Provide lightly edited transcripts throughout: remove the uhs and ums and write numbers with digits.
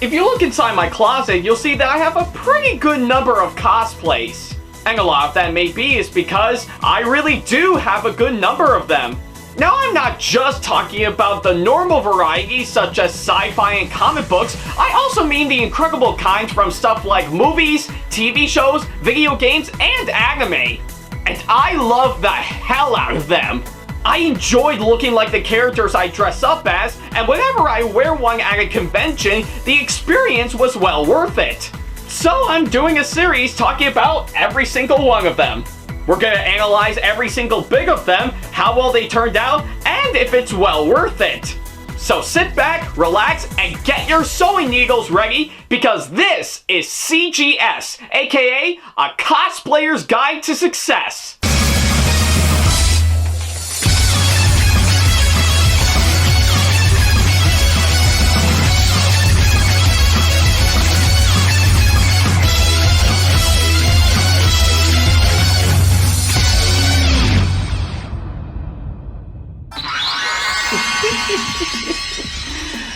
if you look inside my closet, you'll see that I have a pretty good number of cosplays. And a lot of that may be is because I really do have a good number of them. Now, I'm not just talking about the normal varieties such as sci-fi and comic books. I also mean the incredible kinds from stuff like movies, TV shows, video games, and anime. And I love the hell out of them. I enjoyed looking like the characters I dress up as, and whenever I wear one at a convention, the experience was well worth it. So I'm doing a series talking about every single one of them. We're gonna analyze every single bit of them, how well they turned out, and if it's well worth it. So sit back, relax, and get your sewing needles ready, because this is CGS, aka a Cosplayer's Guide to Success.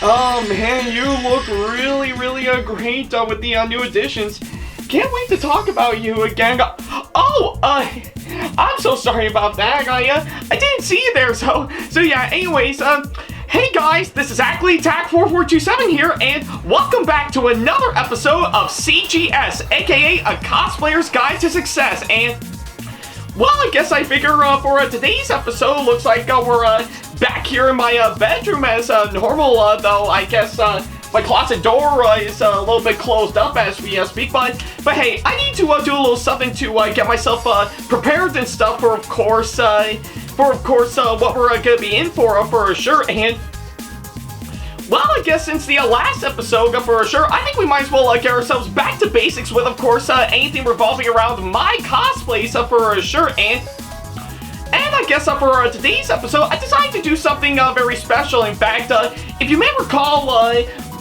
Oh man, you look really great with the new additions. Can't wait to talk about you again. I'm so sorry about that. I didn't see you there. So yeah. Anyways, hey guys, this is Ackley SamAttack4427 here, and welcome back to another episode of CGS, aka a Cosplayer's Guide to Success. And well, I guess I figure for today's episode, looks like we're back here in my bedroom as normal, though I guess my closet door is a little bit closed up as we speak, but hey, I need to do a little something to get myself prepared and stuff for, of course, what we're gonna be in for sure. And well, I guess since the last episode, for sure, I think we might as well get ourselves back to basics with, of course, anything revolving around my cosplays, for sure. And I guess for today's episode, I decided to do something very special. In fact, if you may recall,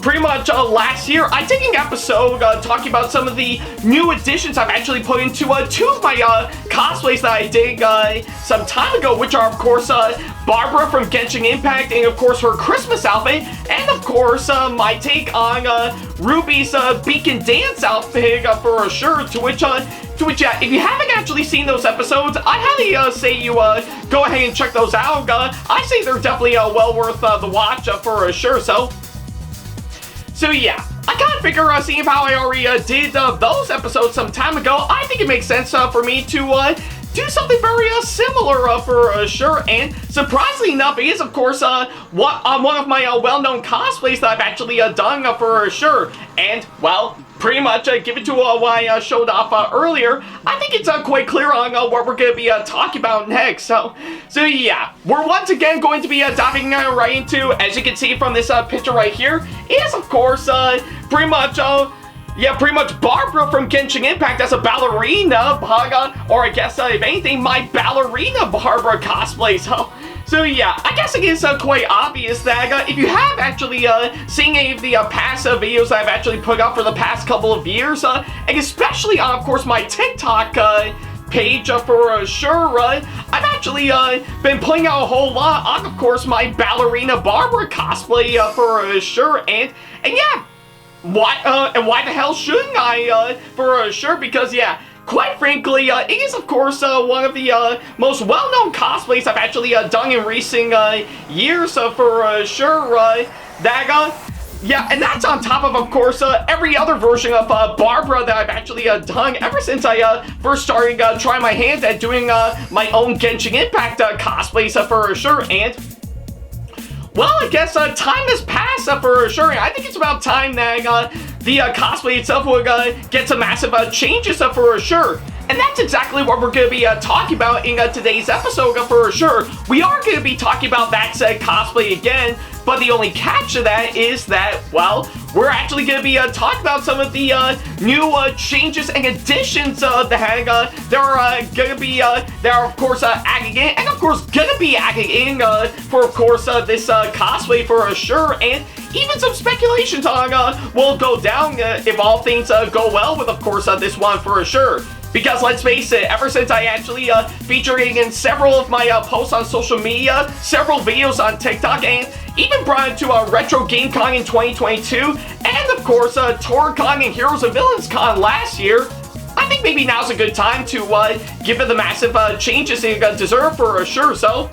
pretty much last year, I did an episode talking about some of the new additions I've actually put into two of my cosplays that I did some time ago, which are, of course, Barbara from Genshin Impact, and of course her Christmas outfit, and of course my take on Ruby's Beacon Dance outfit, for sure, to which, yeah, if you haven't actually seen those episodes, I highly say you go ahead and check those out. I say they're definitely well worth the watch, for sure. So yeah, I kind of figure, seeing how I already did those episodes some time ago, I think it makes sense for me to do something very similar, for sure. And surprisingly enough, it is, of course, one of my well-known cosplays that I've actually done, for sure. And, well, pretty much given to what I showed off earlier, I think it's quite clear on what we're going to be talking about next. So yeah, we're once again going to be diving right into, as you can see from this picture right here, is, of course, pretty much Barbara from Genshin Impact as a ballerina, or I guess, if anything, my ballerina Barbara cosplay. So yeah, I guess it is quite obvious that if you have actually seen any of the past videos I've actually put up for the past couple of years, and especially on, of course, my TikTok page, for sure, I've actually been putting out a whole lot on, of course, my ballerina Barbara cosplay, for sure. And yeah, why the hell shouldn't I, for sure? Because yeah, quite frankly, it is, of course, one of the most well-known cosplays I've actually done in recent years, for sure. Yeah, and that's on top of course, every other version of Barbara that I've actually done ever since I first started trying my hand at doing my own Genshin Impact cosplays, for sure. And well, I guess time has passed, for sure. I think it's about time that the cosplay itself will get some massive changes, for sure. And that's exactly what we're going to be talking about in today's episode, for sure. We are going to be talking about that said cosplay again, but the only catch to that is that, well, we're actually going to be talking about some of the new changes and additions that are of course added in, and of course going to be added in for, of course, this cosplay, for sure. And even some speculations on will go down if all things go well with, of course, this one, for sure. because let's face it, ever since I actually featured in several of my posts on social media, several videos on TikTok, and even brought it to Retro Game Con in 2022, and of course TorCon and Heroes and Villains Con last year, I think maybe now's a good time to give it the massive changes it deserve for sure. So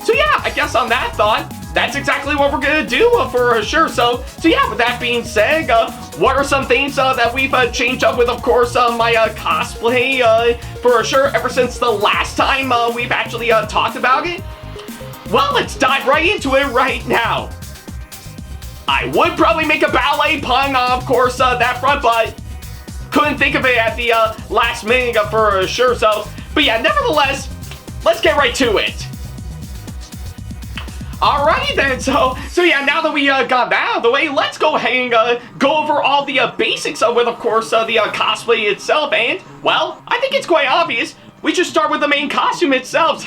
yeah, I guess on that thought, that's exactly what we're gonna do for sure. So yeah, with that being said, what are some things that we've changed up with, of course, my cosplay for sure ever since the last time we've actually talked about it? Well, let's dive right into it right now. I would probably make a ballet pun, of course, that front, but couldn't think of it at the last minute for sure. So, but yeah, nevertheless, let's get right to it. Alrighty then, so yeah, now that we got that out of the way, let's go ahead and go over all the basics with, of course, the cosplay itself. And, well, I think it's quite obvious. We should start with the main costume itself.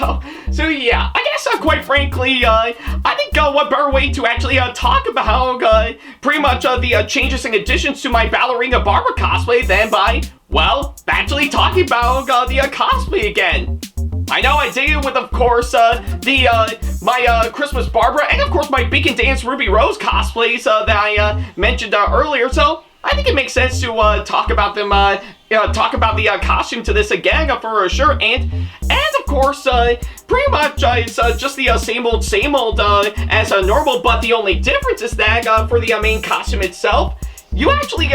So yeah, I guess quite frankly, I think what better way to actually talk about pretty much the changes and additions to my Ballerina Barbara cosplay than by, well, actually talking about the cosplay again. I know I did it with, of course, my Christmas Barbara and, of course, my Beacon Dance Ruby Rose cosplays that I mentioned earlier. So I think it makes sense to talk about them, talk about the costume to this again for sure. And of course, pretty much it's just the same old as normal. But the only difference is that for the main costume itself, you actually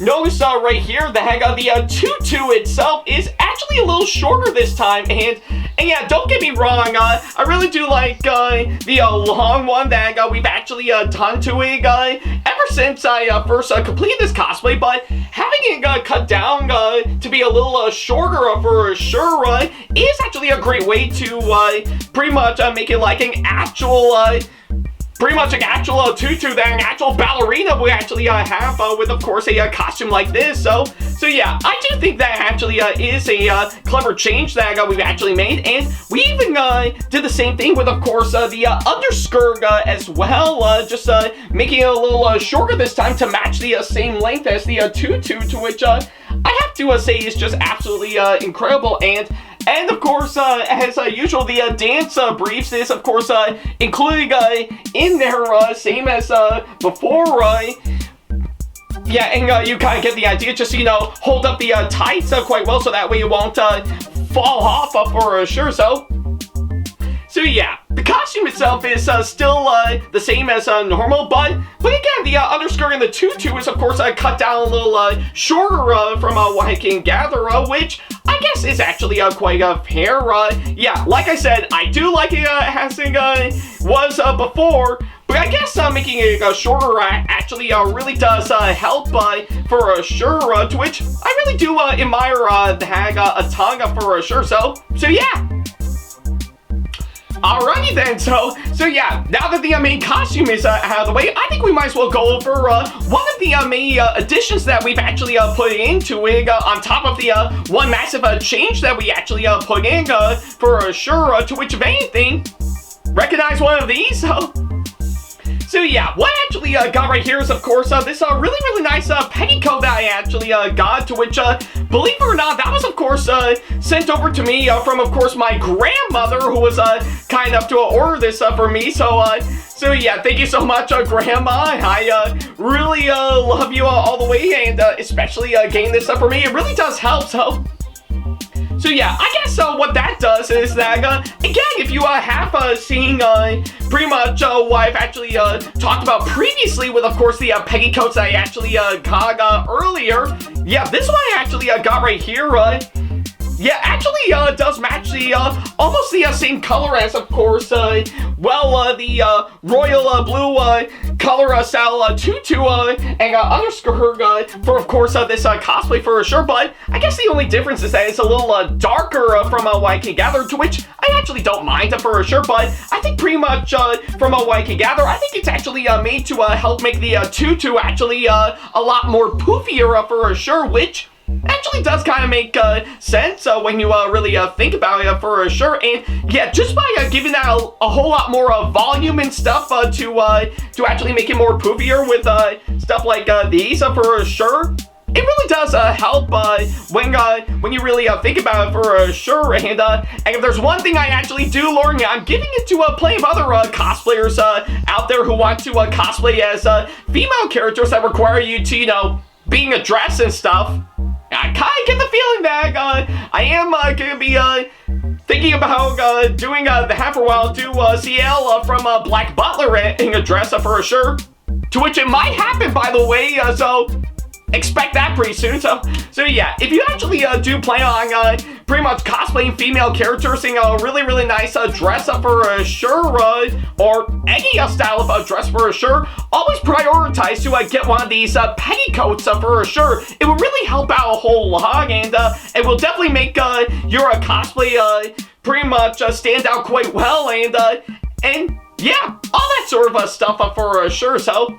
notice right here that the tutu itself is actually a little shorter this time, and yeah, don't get me wrong, I really do like the long one that we've actually done to it ever since I first completed this cosplay, but having it cut down to be a little shorter for sure is actually a great way to pretty much make it like an actual pretty much an actual tutu that an actual ballerina we actually have with, of course, a costume like this. So yeah, I do think that actually is a clever change that we've actually made, and we even did the same thing with, of course, the underskirt as well, just making it a little shorter this time to match the same length as the tutu, to which I have to say is just absolutely incredible. And of course, as usual, the dance briefs is, of course, included in there, same as before. Yeah, and you kind of get the idea, just, you know, hold up the tights quite well, so that way it won't fall off for sure. So yeah, the costume itself is still the same as normal, but again, the underskirt and the tutu is, of course, cut down a little shorter from what I can gather, which I guess is actually quite fair. Yeah, like I said, I do like it as it was before, but I guess making it shorter actually really does help for sure, to which I really do admire a ton for sure. So yeah. Alrighty then, so yeah, now that the main costume is out of the way, I think we might as well go over one of the main additions that we've actually put into it, on top of the one massive change that we actually put in for sure, to which, if anything, recognize one of these? So yeah, what I actually got right here is, of course, this really nice petticoat that I actually got, to which, believe it or not, that was, of course, sent over to me from, of course, my grandmother, who was kind enough to order this for me. So yeah, thank you so much, Grandma. I really love you all the way, and especially getting this for me. It really does help. So yeah, I guess what that does is that, again, if you have seen pretty much what I've actually talked about previously with, of course, the petticoats that I actually got earlier, yeah, this one I actually got right here, yeah, actually does match the almost the same color as, of course, well, the royal blue color style tutu and underskirt for, of course, this cosplay for sure. But I guess the only difference is that it's a little darker from what I can gather, to which I actually don't mind for sure. But I think pretty much from what I can gather, I think it's actually made to help make the tutu actually a lot more poofier for sure, which actually does kind of make sense when you really think about it for sure. And yeah, just by giving that a whole lot more volume and stuff to actually make it more poofier with stuff like these for sure. it really does help when you really think about it for sure. And if there's one thing I actually do learn, I'm giving it to plenty of other cosplayers out there who want to cosplay as female characters that require you to, you know, being a dress and stuff. I kind of get the feeling that I am going to be thinking about doing the half for a while to CL from Black Butler in a dress for sure. To which it might happen, by the way, so expect that pretty soon. So yeah, if you actually do plan on pretty much cosplaying female characters in a really nice dress up for sure, or any style of dress for sure, always prioritize to get one of these petticoats for sure. It will really help out a whole lot, and it will definitely make your cosplay pretty much stand out quite well, and yeah, all that sort of stuff for sure. So.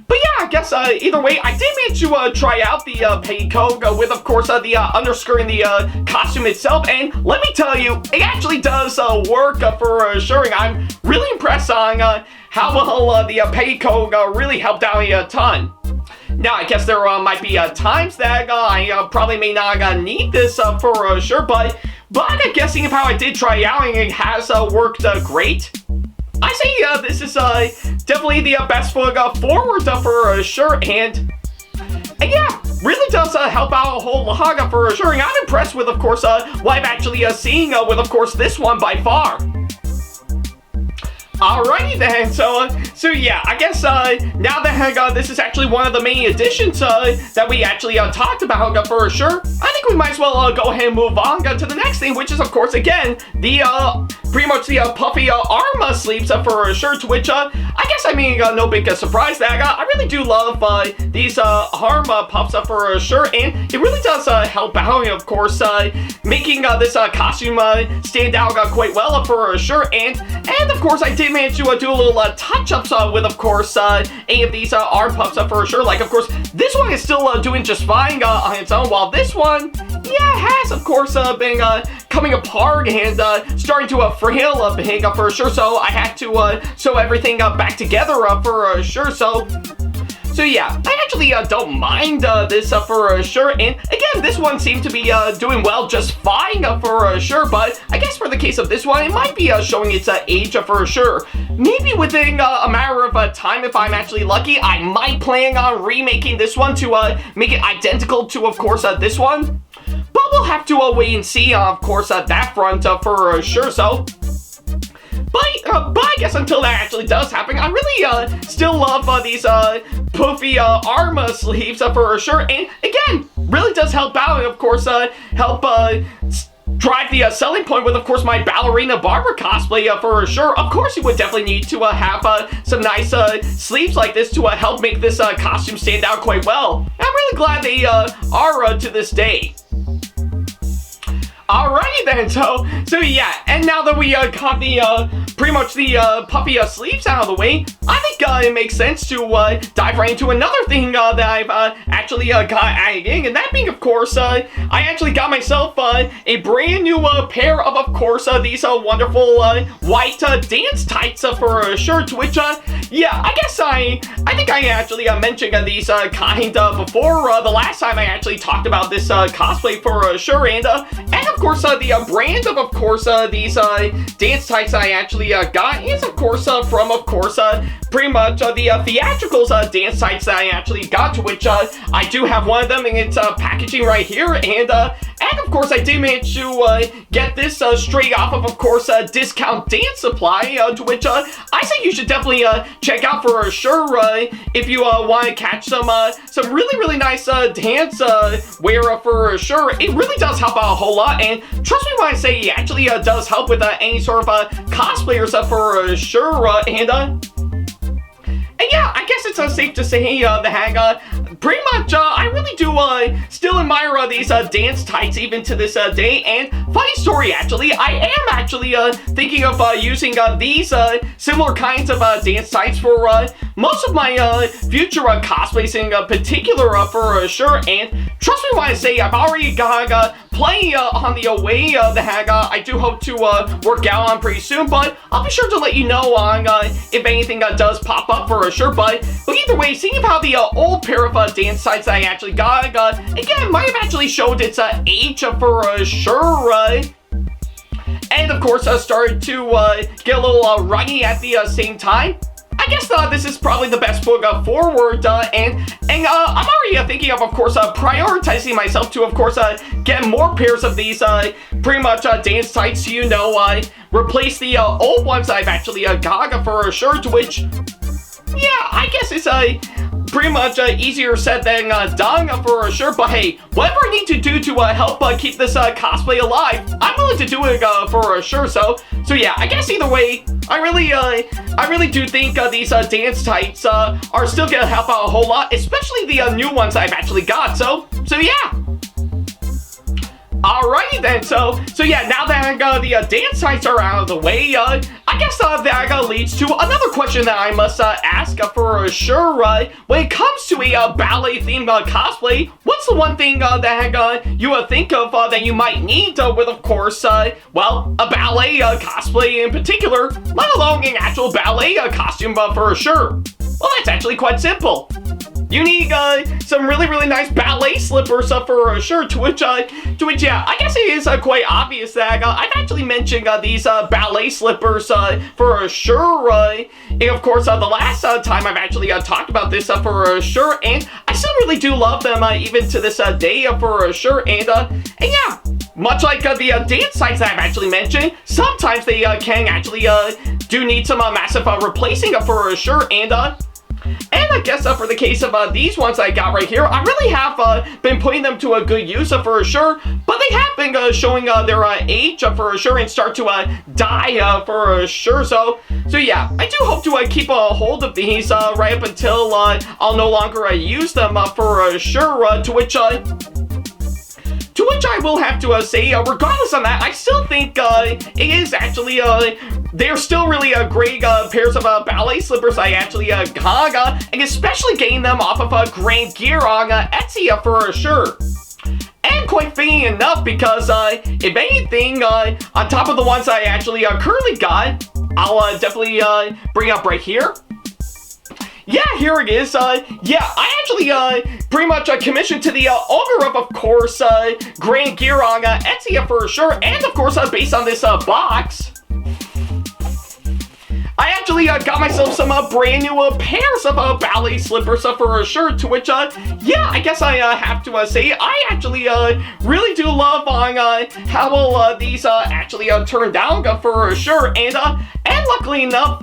But yeah, I guess either way, I did manage to try out the petticoat with, of course, the underskirt and the costume itself. And let me tell you, it actually does work for sure. And I'm really impressed on how well the petticoat really helped out a ton. Now, I guess there might be times that I probably may not need this for sure, but I'm guessing how I did try out, and it has worked great. I say this is definitely the best foot forward for sure, and yeah, really does help out a whole lot for sure. And I'm impressed with, of course, what I'm actually seeing with, of course, this one by far. Alrighty then, so yeah, I guess now that this is actually one of the main additions that we actually talked about for sure, I think we might as well go ahead and move on to the next thing, which is, of course, again, the pretty much the puffy arm sleeves for sure, to which I guess, I mean, no big surprise that I really do love these arm puffs for sure, and it really does help out, of course, making this costume stand out quite well for sure, and of course, I did manage to do a little touch-ups with, of course, any of these arm puffs for sure. Like, of course, this one is still doing just fine on its own, while this one, yeah, has, of course, been coming apart and starting to frail a bit for sure. So I had to sew everything back together for sure. So yeah, I actually don't mind this for sure, and again, this one seemed to be doing well just fine for sure, but I guess for the case of this one, it might be showing its age for sure. Maybe within a matter of time, if I'm actually lucky, I might plan on remaking this one to make it identical to, of course, this one, but we'll have to wait and see, of course, that front for sure. So. But I guess until that actually does happen, I really still love these poofy arm sleeves for sure. And again, really does help out, and of course help drive the selling point with, of course, my Ballerina barber cosplay for sure. Of course, you would definitely need to have some nice sleeves like this to help make this costume stand out quite well. And I'm really glad they are to this day. Alrighty then, so yeah, and now that we got the pretty much the puffy sleeves out of the way, I think it makes sense to dive right into another thing that I've actually got added in, and that being, of course, I actually got myself a brand new pair of course, these wonderful white dance tights for sure, to which, yeah, I guess I think I actually mentioned these kind before the last time I actually talked about this cosplay for sure, and of course, the brand of course, these dance tights I actually got is, of course, from, of course, pretty much the theatricals dance tights that I actually got, to which I do have one of them in its packaging right here, and of course, I did manage to get this straight off of course, Discount Dance Supply, to which I say you should definitely check out for sure if you want to catch some really nice dance wear for sure. It really does help out a whole lot, and trust me when I say it actually does help with any sort of cosplayers for sure, and yeah, I guess it's safe to say that pretty much I really do still admire these dance tights even to this day. And funny story, actually, I am actually thinking of using these similar kinds of dance tights for most of my future cosplays in particular for sure. And trust me when I say I've already got plenty on the way that I do hope to work out on pretty soon, but I'll be sure to let you know on if anything does pop up for sure. But either way, seeing how the old pair of dance sites that I actually got. Again, might have actually showed its age for sure. And of course, started to get a little runny at the same time. I guess this is probably the best foot forward, and I'm already thinking of course, prioritizing myself to, of course, get more pairs of these, pretty much, dance sites to, you know, replace the old ones I've actually got for sure, to which, yeah, I guess it's pretty much easier said than done for sure. But hey, whatever I need to do to help keep this cosplay alive, I'm willing to do it for sure. So yeah, I guess either way, I really do think these dance tights are still gonna help out a whole lot, especially the new ones I've actually got. So yeah. Alrighty then, so yeah, now that the dance sites are out of the way, I guess that leads to another question that I must ask for sure. When it comes to a ballet-themed cosplay, what's the one thing that you would think of that you might need with, of course, well, a ballet cosplay in particular, let alone an actual ballet costume for sure? Well, that's actually quite simple. You need some really nice ballet slippers for sure, to which yeah, I guess it is quite obvious that I've actually mentioned these ballet slippers for sure. And of course, the last time I've actually talked about this for sure, and I still really do love them even to this day for sure. And yeah, much like the dance sites that I've actually mentioned, sometimes they can actually do need some massive replacing for sure. And I guess for the case of these ones I got right here, I really have been putting them to a good use for sure, but they have been showing their age for sure and start to die for sure. So yeah, I do hope to keep a hold of these right up until I'll no longer use them for sure, to which I will have to say, regardless of that, I still think it is actually, they're still really great pairs of ballet slippers I actually got, and especially getting them off of Grand Gear on Etsy for sure. And quite fitting enough, because if anything, on top of the ones I actually currently got, I'll definitely bring up right here. Yeah, here it is. Yeah, I actually pretty much commissioned to the owner of course, Grand Gear on Etsy for sure, and of course, based on this box, I actually got myself some brand new pairs of ballet slippers for sure, to which, yeah, I guess I have to say, I actually really do love on how well these actually turned out for sure, and luckily enough,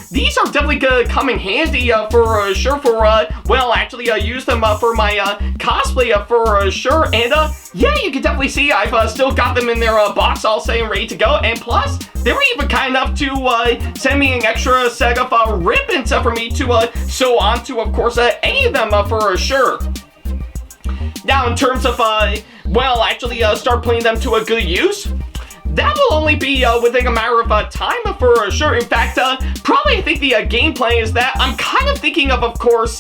these are definitely gonna come in handy for sure for, well, actually use them for my cosplay for sure, and yeah, you can definitely see I've still got them in their box all set and ready to go, and plus, they were even kind enough to send me an extra set of ribbons for me to sew onto, of course, any of them for sure. Now, in terms of, well, actually start putting them to a good use, that will only be within a matter of time for sure. In fact, probably I think the game plan is that I'm kind of thinking of course,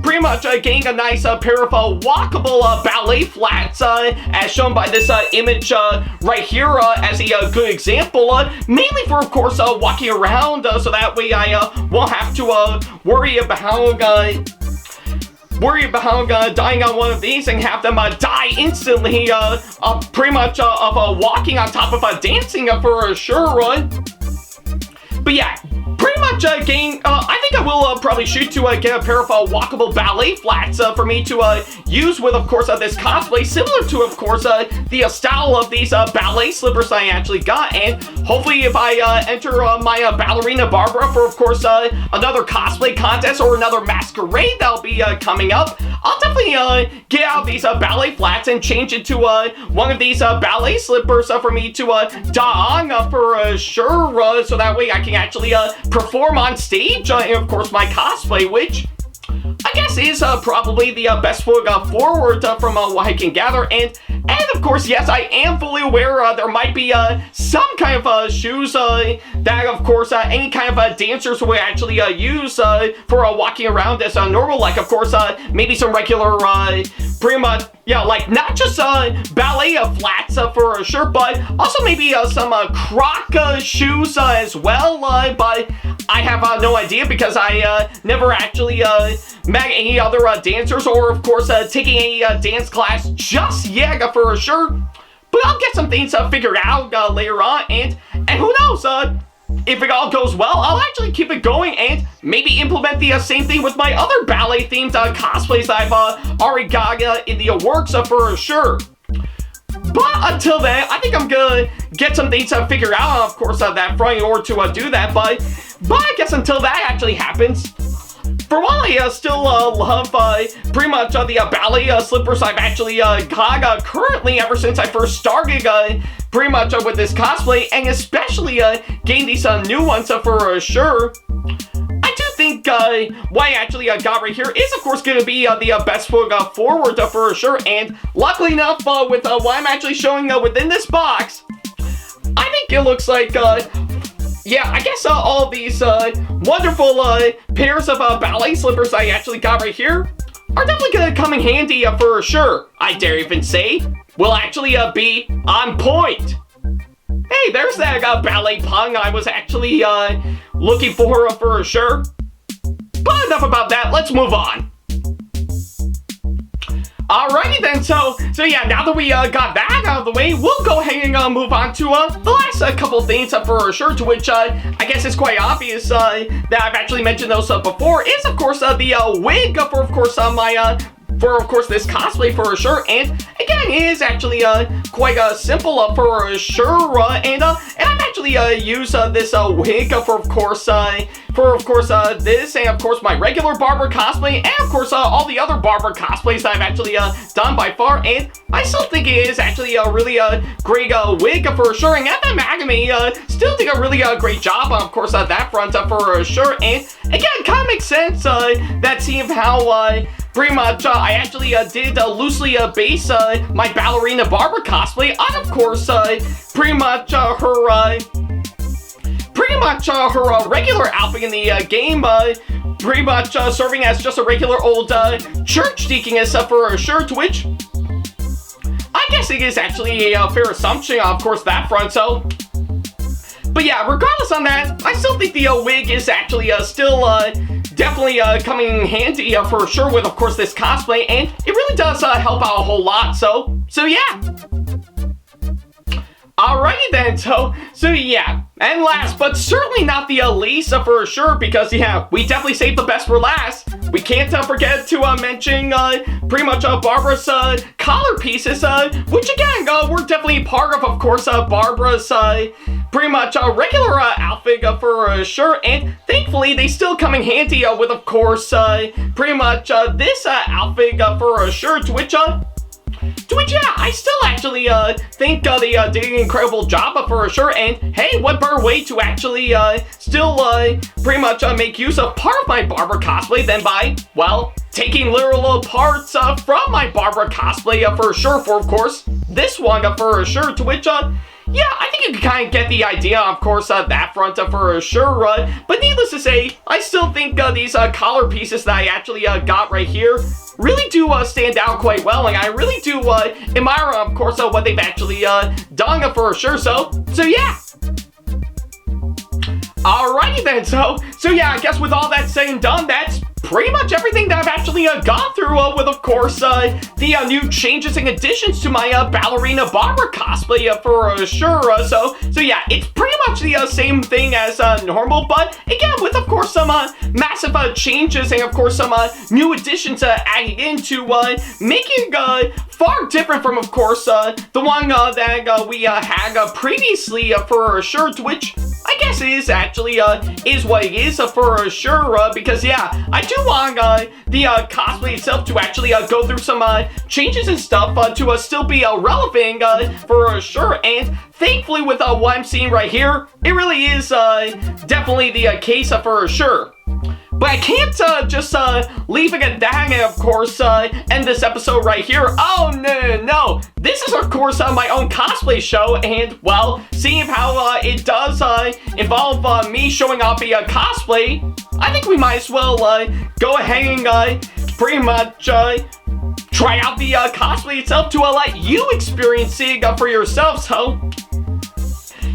pretty much getting a nice pair of walkable ballet flats, as shown by this image right here as a good example, mainly for, of course, walking around, so that way I won't have to worry about dying on one of these and have them die instantly, pretty much of walking on top of dancing for sure. But yeah, pretty much getting, I think I will probably shoot to get a pair of walkable ballet flats for me to use with, of course, this cosplay, similar to, of course, the style of these ballet slippers I actually got. And hopefully if I enter my Ballerina Barbara for, of course, another cosplay contest or another masquerade that'll be coming up, I'll definitely get out these ballet flats and change it to one of these ballet slippers for me to don for sure, so that way I can actually perform on stage in, of course, my cosplay, which I guess is probably the best foot forward from what I can gather. And of course, yes, I am fully aware there might be some kind of shoes that, of course, any kind of dancers would actually use for walking around as normal, like, of course, maybe some regular pretty much, yeah, like not just ballet flats for sure, but also maybe some croc shoes as well. But I have no idea because I never actually met any other dancers or, of course, taking any dance class just yet for sure. But I'll get some things figured out later on, and who knows, if it all goes well, I'll actually keep it going and maybe implement the same thing with my other ballet-themed cosplays that I've already got in the works for sure. But until then, I think I'm gonna get some things figured out, of course, that front in order to do that. But I guess until that actually happens, for one, I still love pretty much the ballet slippers I've actually got currently ever since I first started pretty much with this cosplay, and especially getting these new ones for sure. I do think what I actually got right here is, of course, going to be the best foot forward for sure. And luckily enough, with what I'm actually showing within this box, I think it looks like yeah, I guess all of these wonderful pairs of ballet slippers I actually got right here are definitely going to come in handy for sure. I dare even say will actually be on point. Hey, there's that ballet pun I was actually looking for sure. But enough about that, let's move on. Alrighty then, so yeah, now that we got that out of the way, we'll go ahead and move on to the last couple things for sure, to which I guess it's quite obvious that I've actually mentioned those before, is of course the wig for of course this cosplay for sure. And again, it is actually quite simple for sure, and I've actually used this wig for of course this, and of course my regular barber cosplay, and of course all the other barber cosplays that I've actually done by far. And I still think it is actually a really great wig for sure, and FM Academy still did a really great job on, of course, that front for sure. And again, kind of makes sense that seeing how pretty much I actually did loosely base my Ballerina barber cosplay on, of course, pretty much her regular outfit in the game, pretty much serving as just a regular old church deaconess for sure, to which I guess it is actually a fair assumption, of course, that front. So, but yeah, regardless on that, I still think the wig is actually still definitely coming in handy for sure with, of course, this cosplay, and it really does help out a whole lot. So yeah. Alrighty then, so yeah, and last but certainly not the least for sure, because yeah, we definitely saved the best for last. We can't forget to mention pretty much Barbara's collar pieces, which again were definitely part of course, Barbara's pretty much a regular outfit for sure, and thankfully they still come in handy with, of course, pretty much this outfit for sure, to which yeah, I still actually think they did an incredible job for sure. And hey, what better way to actually still pretty much make use of part of my barber cosplay than by, well, taking literal parts from my barber cosplay for sure, for of course this one for sure, to which yeah, I think you can kind of get the idea, of course, that front for sure. But needless to say, I still think these collar pieces that I actually got right here really do stand out quite well, and I really do admire, of course, what they've actually done for sure. So yeah. Alrighty then, so yeah, I guess with all that said and done, that's pretty much everything that I've actually gone through with, of course, the new changes and additions to my Ballerina barber cosplay for sure. So yeah, it's pretty much the same thing as normal, but again, with, of course, some massive changes and, of course, some new additions added into making far different from, of course, the one that we had previously for sure, to which I guess it is actually is what it is for sure, because yeah, I do want the cosplay itself to actually go through some changes and stuff to still be relevant for sure, and thankfully with what I'm seeing right here, it really is definitely the case for sure. But I can't just leave it at that and, of course, end this episode right here. Oh, no. This is, of course, my own cosplay show, and, well, seeing how it does involve me showing off a cosplay, I think we might as well go ahead and pretty much try out the cosplay itself to let you experience it for yourself.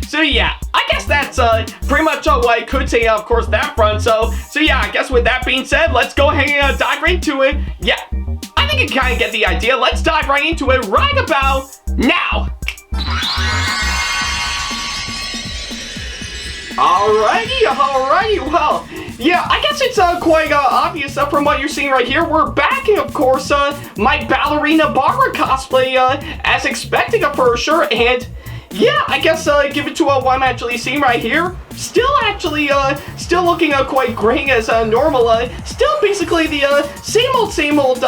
So yeah, I guess that's pretty much what I could say, of course, that front. So yeah, I guess with that being said, let's go ahead and dive right into it. Yeah, I think you kind of get the idea. Let's dive right into it right about now. Alrighty, well, yeah, I guess it's quite obvious from what you're seeing right here. We're back in, of course, my Ballerina Barbara cosplay, as expected for sure, and yeah, I guess give it to what I'm actually seeing right here. Still still looking quite great as normal. Still basically the same old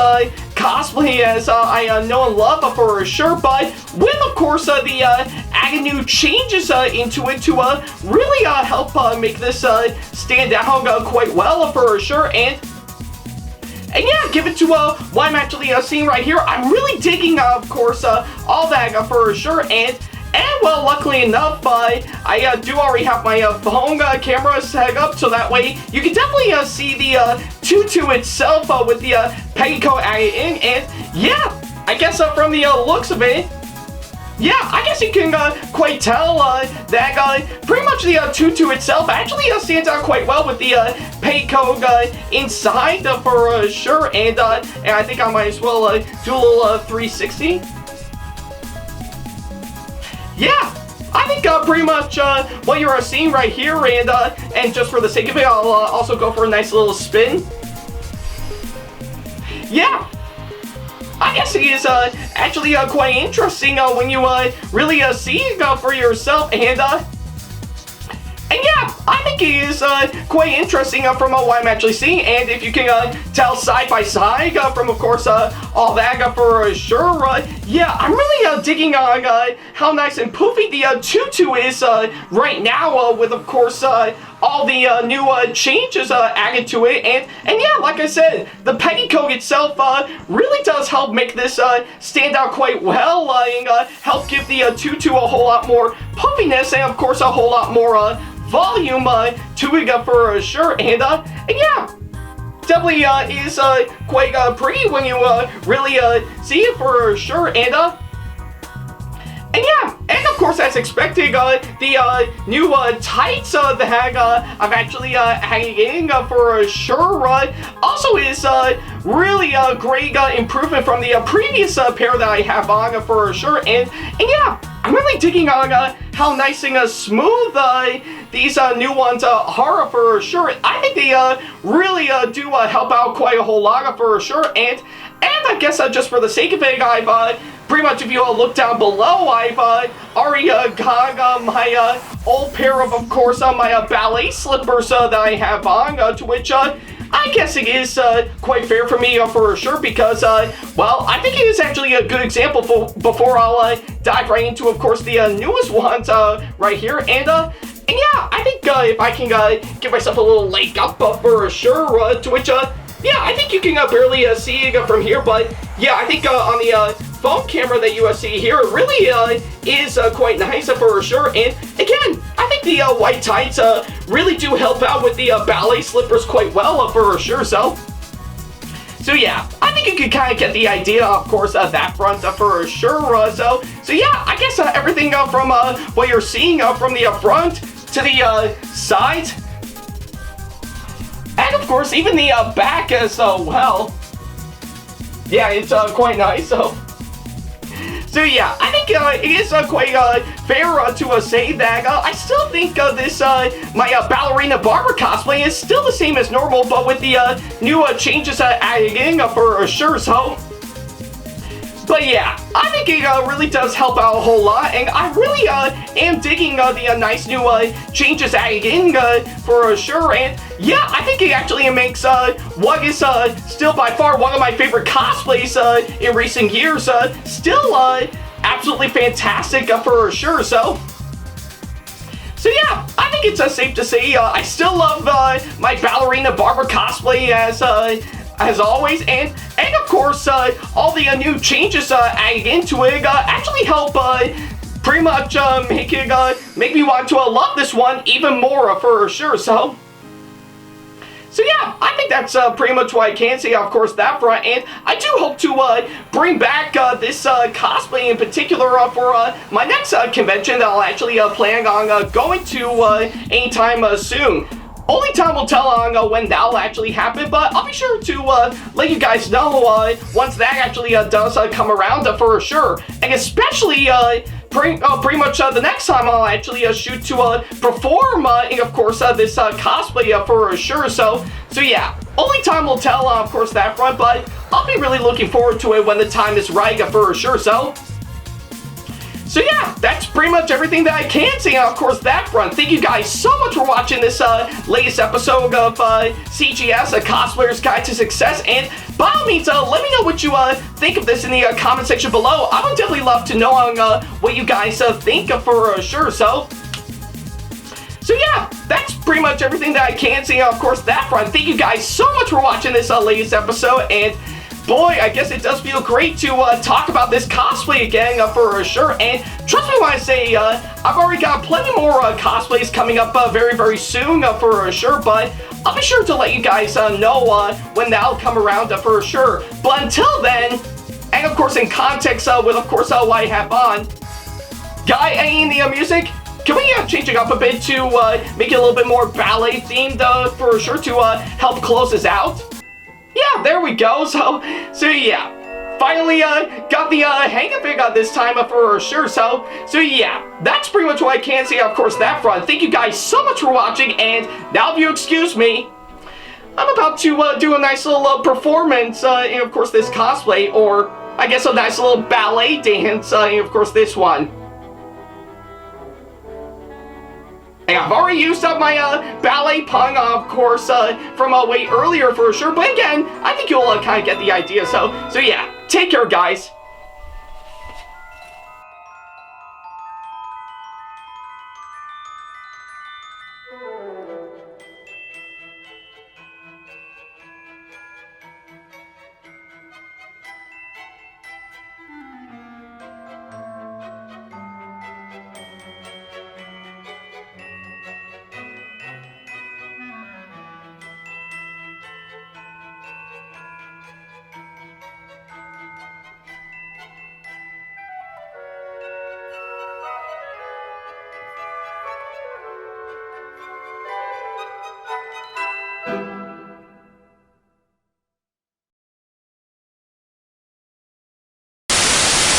cosplay as I know and love for sure, but with of course the added new changes into it to really help make this stand out quite well for sure. And yeah, give it to what I'm actually seeing right here. I'm really digging, of course, all that for sure. And well, luckily enough, I do already have my phone camera set up, so that way you can definitely see the tutu itself with the petticoat added in. And yeah, I guess from the looks of it, yeah, I guess you can quite tell that pretty much the tutu itself actually stands out quite well with the petticoat inside for sure. And I think I might as well do a little 360. Yeah, I think pretty much what you're seeing right here, and just for the sake of it, I'll also go for a nice little spin. Yeah, I guess it is actually quite interesting when you really see it for yourself, and yeah, I think it is quite interesting from what I'm actually seeing. And if you can tell side by side from, of course, all that for sure, yeah, I'm really digging on how nice and poofy the tutu is right now with, of course, all the new changes added to it. And yeah, like I said, the petticoat itself really does help make this stand out quite well and help give the tutu a whole lot more puffiness and, of course, a whole lot more volume to it for sure. And yeah, definitely is quite pretty when you really see it for sure. And yeah, and of course, as expected, the new tights that I've actually added in for sure also is really a great improvement from the previous pair that I have on for sure. And yeah, I'm really digging on how nice and smooth these new ones are for sure. I think they really do help out quite a whole lot for sure. And I guess just for the sake of it, I've pretty much, if you look down below, I've already got my old pair of course, my ballet slippers that I have on, to which I guess it is quite fair for me for sure, because, well, I think it is actually a good example before I'll dive right into, of course, the newest ones right here. And yeah, I think if I can give myself a little leg up for sure, to which, yeah, I think you can barely see it from here, but yeah, I think on the phone camera that you see here, it really is quite nice for sure. And again, I think the white tights really do help out with the ballet slippers quite well for sure. So yeah, I think you can kind of get the idea, of course, that front for sure. So yeah, I guess everything from what you're seeing from the front to the sides, and of course even the back as well. Yeah, it's quite nice. So yeah, I think it is quite fair to say that I still think this my Ballerina Barbara cosplay is still the same as normal, but with the new changes added in for sure. So, but yeah, I think it really does help out a whole lot, and I really am digging the nice new changes added in for sure. And yeah, I think it actually makes what is still by far one of my favorite cosplays in recent years still absolutely fantastic for sure. So yeah, I think it's safe to say I still love my Ballerina Barbara cosplay as always, and of course all the new changes added into it actually help pretty much make me want to love this one even more for sure. So So yeah, I think that's pretty much what I can say, of course, that front, and I do hope to bring back this cosplay in particular for my next convention that I'll actually plan on going to anytime soon. Only time will tell on when that'll actually happen, but I'll be sure to let you guys know once that actually does come around for sure. And especially pretty much the next time I'll actually shoot to perform in, of course, this cosplay for sure. So yeah, only time will tell, of course, that front, but I'll be really looking forward to it when the time is right for sure. So yeah, that's pretty much everything that I can say, of course, that front. Thank you guys so much for watching this latest episode of CGS, A Cosplayer's Guide to Success, and by all means, let me know what you think of this in the comment section below. I would definitely love to know what you guys think for sure. So yeah, that's pretty much everything that I can say, of course, that front. Thank you guys so much for watching this latest episode, and boy, I guess it does feel great to talk about this cosplay again for sure. And trust me when I say I've already got plenty more cosplays coming up very, very soon for sure. But I'll be sure to let you guys know when that'll come around for sure. But until then, and of course in context with, of course, what I have on, Guy, any in the music? Can we change it up a bit to make it a little bit more ballet themed for sure to help close this out? Yeah, there we go. So yeah, finally got the hang of it this time for sure. So yeah, that's pretty much what I can say, of course, that front. Thank you guys so much for watching, and now if you excuse me, I'm about to do a nice little performance in, of course, this cosplay, or I guess a nice little ballet dance in, of course, this one. And I've already used up my ballet pun, of course, from way earlier for sure. But again, I think you'll kind of get the idea. So yeah, take care, guys.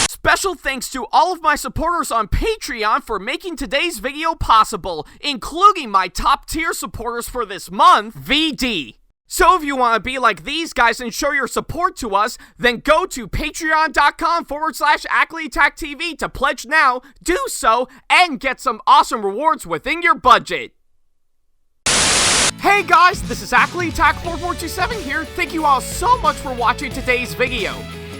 Special thanks to all of my supporters on Patreon for making today's video possible, including my top tier supporters for this month, VD. So if you want to be like these guys and show your support to us, then go to patreon.com/AckleyTackTV to pledge now, do so, and get some awesome rewards within your budget. Hey guys, this is AckleyTack4427 here. Thank you all so much for watching today's video.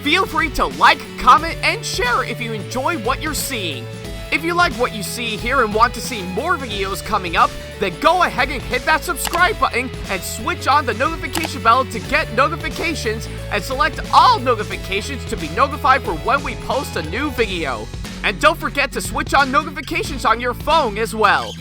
Feel free to like, comment, and share if you enjoy what you're seeing. If you like what you see here and want to see more videos coming up, then go ahead and hit that subscribe button and switch on the notification bell to get notifications, and select all notifications to be notified for when we post a new video. And don't forget to switch on notifications on your phone as well.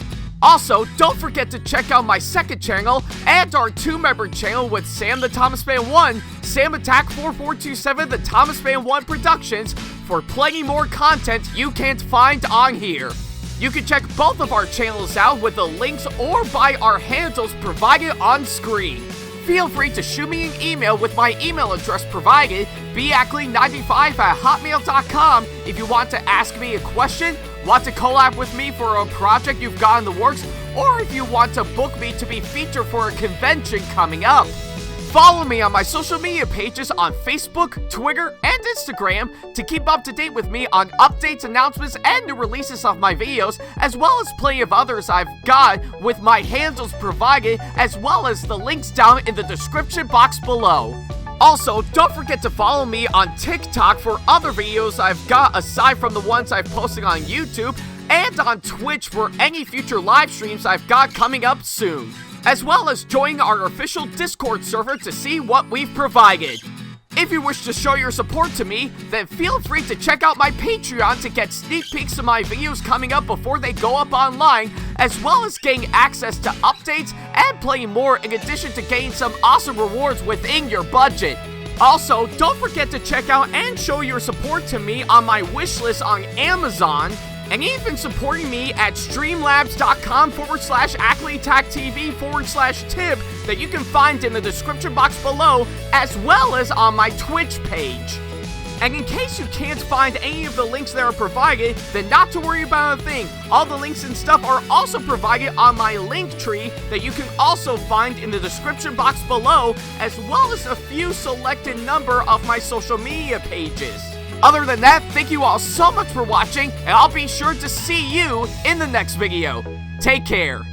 Also, don't forget to check out my second channel and our 2-member channel with Sam the Thomas Fan 1, SamAttack4427TheThomasFan1 Productions, for plenty more content you can't find on here. You can check both of our channels out with the links or by our handles provided on screen. Feel free to shoot me an email with my email address provided, backley95@hotmail.com, if you want to ask me a question, want to collab with me for a project you've got in the works, or if you want to book me to be featured for a convention coming up. Follow me on my social media pages on Facebook, Twitter, and Instagram to keep up to date with me on updates, announcements, and new releases of my videos, as well as plenty of others I've got with my handles provided, as well as the links down in the description box below. Also, don't forget to follow me on TikTok for other videos I've got aside from the ones I've posted on YouTube, and on Twitch for any future live streams I've got coming up soon, as well as join our official Discord server to see what we've provided. If you wish to show your support to me, then feel free to check out my Patreon to get sneak peeks of my videos coming up before they go up online, as well as getting access to updates and playing more, in addition to getting some awesome rewards within your budget. Also, don't forget to check out and show your support to me on my wishlist on Amazon, and even supporting me at streamlabs.com/AckleyTACTV/tip that you can find in the description box below, as well as on my Twitch page. And in case you can't find any of the links that are provided, then not to worry about a thing. All the links and stuff are also provided on my link tree that you can also find in the description box below, as well as a few selected number of my social media pages. Other than that, thank you all so much for watching, and I'll be sure to see you in the next video. Take care.